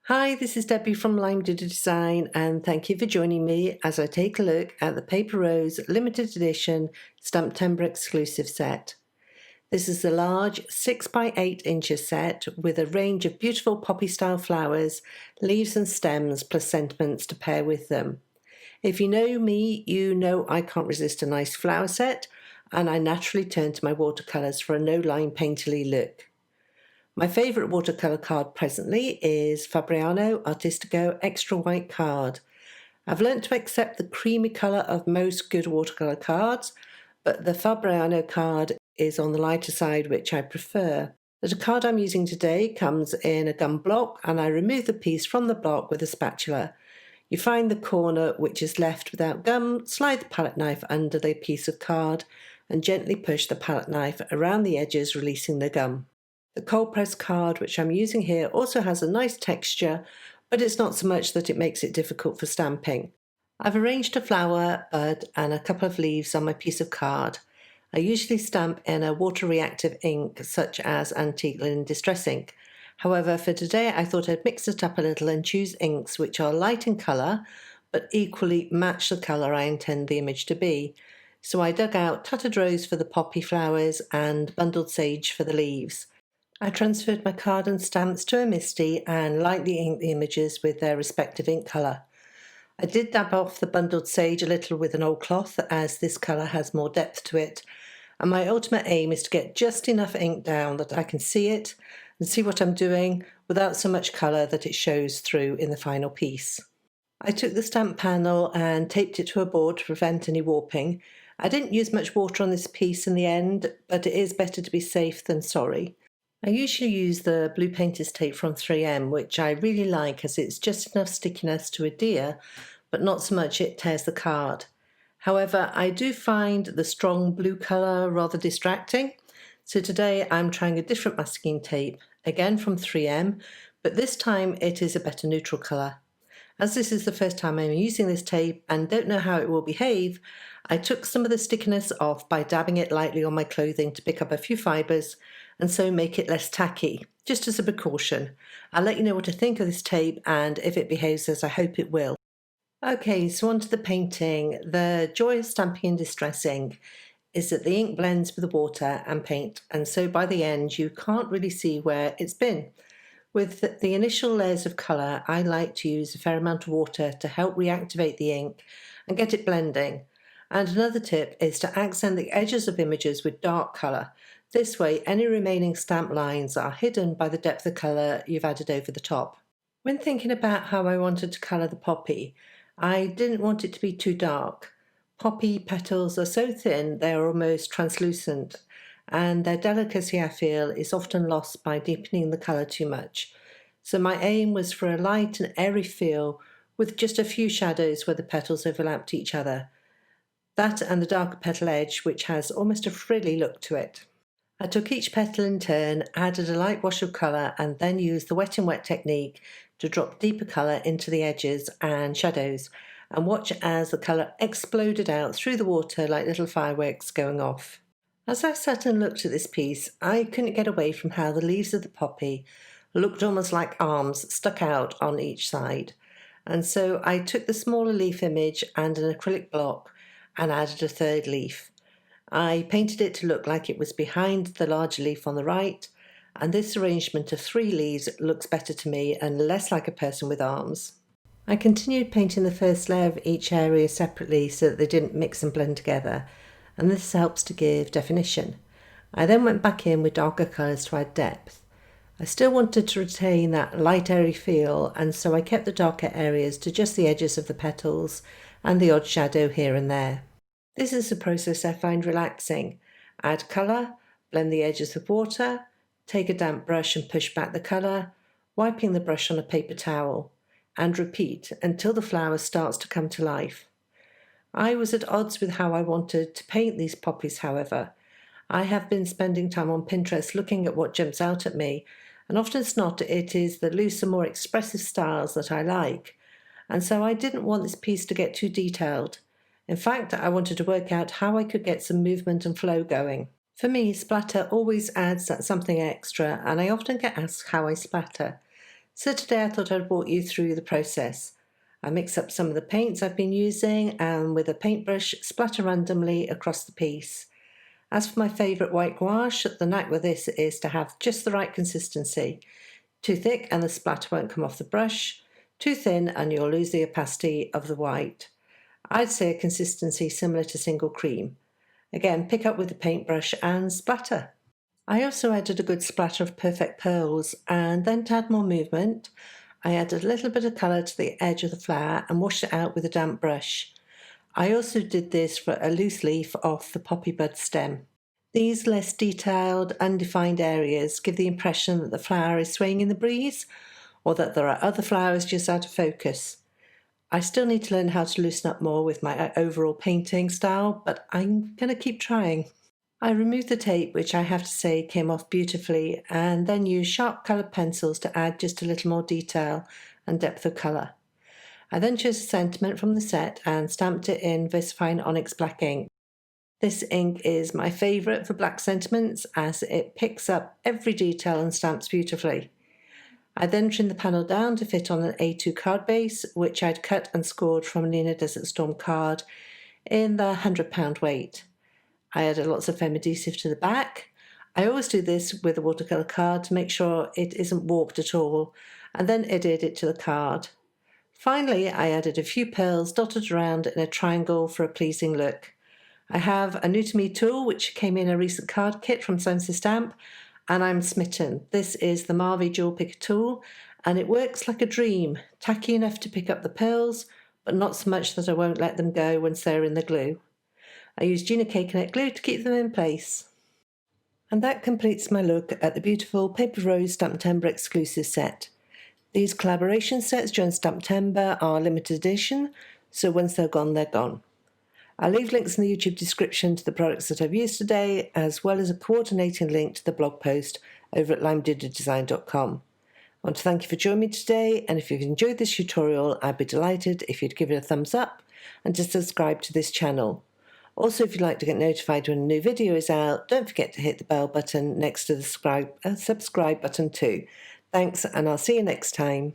Hi, this is Debbie from Lime Design, and thank you for joining me as I take a look at the Paper Rose limited edition STAMPtember exclusive set. This is a large 6 by 8 inches set with a range of beautiful poppy style flowers, leaves and stems plus sentiments to pair with them. If you know me, you know I can't resist a nice flower set, and I naturally turn to my watercolours for a no-line painterly look. My favourite watercolour card presently is Fabriano Artistico Extra White card. I've learnt to accept the creamy colour of most good watercolour cards, but the Fabriano card is on the lighter side, which I prefer. The card I'm using today comes in a gum block, and I remove the piece from the block with a spatula. You find the corner which is left without gum, slide the palette knife under the piece of card and gently push the palette knife around the edges, releasing the gum. The cold-pressed card which I'm using here also has a nice texture, but it's not so much that it makes it difficult for stamping. I've arranged a flower, bud and a couple of leaves on my piece of card. I usually stamp in a water-reactive ink such as Antique Linen Distress ink. However, for today I thought I'd mix it up a little and choose inks which are light in colour but equally match the colour I intend the image to be. So I dug out Tattered Rose for the poppy flowers and Bundled Sage for the leaves. I transferred my card and stamps to a Misti and lightly inked the images with their respective ink colour. I did dab off the Bundled Sage a little with an old cloth, as this colour has more depth to it, and my ultimate aim is to get just enough ink down that I can see it and see what I'm doing without so much colour that it shows through in the final piece. I took the stamp panel and taped it to a board to prevent any warping. I didn't use much water on this piece in the end, but it is better to be safe than sorry. I usually use the blue painter's tape from 3M, which I really like as it's just enough stickiness to adhere, but not so much it tears the card. However, I do find the strong blue colour rather distracting, so today I'm trying a different masking tape, again from 3M, but this time it is a better neutral colour. As this is the first time I'm using this tape and don't know how it will behave, I took some of the stickiness off by dabbing it lightly on my clothing to pick up a few fibres and so make it less tacky, just as a precaution. I'll let you know what I think of this tape and if it behaves as I hope it will. Okay, so on to the painting. The joy of stamping in distress ink is that the ink blends with the water and paint, and so by the end you can't really see where it's been. With the initial layers of colour, I like to use a fair amount of water to help reactivate the ink and get it blending. And another tip is to accent the edges of images with dark colour. This way, any remaining stamp lines are hidden by the depth of colour you've added over the top. When thinking about how I wanted to colour the poppy, I didn't want it to be too dark. Poppy petals are so thin they are almost translucent, and their delicacy, I feel, is often lost by deepening the colour too much. So my aim was for a light and airy feel with just a few shadows where the petals overlapped each other. That and the darker petal edge, which has almost a frilly look to it. I took each petal in turn, added a light wash of colour and then used the wet and wet technique to drop deeper colour into the edges and shadows and watch as the colour exploded out through the water like little fireworks going off. As I sat and looked at this piece, I couldn't get away from how the leaves of the poppy looked almost like arms stuck out on each side, and so I took the smaller leaf image and an acrylic block and added a third leaf. I painted it to look like it was behind the larger leaf on the right, and this arrangement of 3 leaves looks better to me and less like a person with arms. I continued painting the first layer of each area separately so that they didn't mix and blend together, and this helps to give definition. I then went back in with darker colours to add depth. I still wanted to retain that light airy feel, and so I kept the darker areas to just the edges of the petals and the odd shadow here and there. This is a process I find relaxing. Add colour, blend the edges with water, take a damp brush and push back the colour, wiping the brush on a paper towel, and repeat until the flower starts to come to life. I was at odds with how I wanted to paint these poppies, however. I have been spending time on Pinterest looking at what jumps out at me, and often it's not, it is the looser, more expressive styles that I like, and so I didn't want this piece to get too detailed. In fact, I wanted to work out how I could get some movement and flow going. For me, splatter always adds that something extra, and I often get asked how I splatter. So today I thought I'd walk you through the process. I mix up some of the paints I've been using and with a paintbrush splatter randomly across the piece. As for my favourite white gouache, the knack with this is to have just the right consistency. Too thick and the splatter won't come off the brush, too thin and you'll lose the opacity of the white. I'd say a consistency similar to single cream. Again, pick up with the paintbrush and splatter. I also added a good splatter of perfect pearls, and then to add more movement, I added a little bit of colour to the edge of the flower and washed it out with a damp brush. I also did this for a loose leaf off the poppy bud stem. These less detailed, undefined areas give the impression that the flower is swaying in the breeze, or that there are other flowers just out of focus. I still need to learn how to loosen up more with my overall painting style, but I'm going to keep trying. I removed the tape, which I have to say came off beautifully, and then used sharp coloured pencils to add just a little more detail and depth of colour. I then chose a sentiment from the set and stamped it in VersaFine Onyx black ink. This ink is my favourite for black sentiments as it picks up every detail and stamps beautifully. I then trimmed the panel down to fit on an A2 card base, which I'd cut and scored from a Neenah Desert Storm card in the £100 weight. I added lots of foam adhesive to the back. I always do this with a watercolour card to make sure it isn't warped at all, and then adhered it to the card. Finally, I added a few pearls dotted around in a triangle for a pleasing look. I have a new to me tool which came in a recent card kit from Science Stamp, and I'm smitten. This is the Marvy Jewel Picker tool, and it works like a dream, tacky enough to pick up the pearls, but not so much that I won't let them go once they're in the glue. I used Dina Cake Net glue to keep them in place. And that completes my look at the beautiful Paper Rose STAMPtember exclusive set. These collaboration sets during STAMPtember are limited edition, so once they're gone, they're gone. I'll leave links in the YouTube description to the products that I've used today, as well as a coordinating link to the blog post over at limedidadesign.com. I want to thank you for joining me today, and if you've enjoyed this tutorial, I'd be delighted if you'd give it a thumbs up and to subscribe to this channel. Also, if you'd like to get notified when a new video is out, don't forget to hit the bell button next to the subscribe button too. Thanks, and I'll see you next time.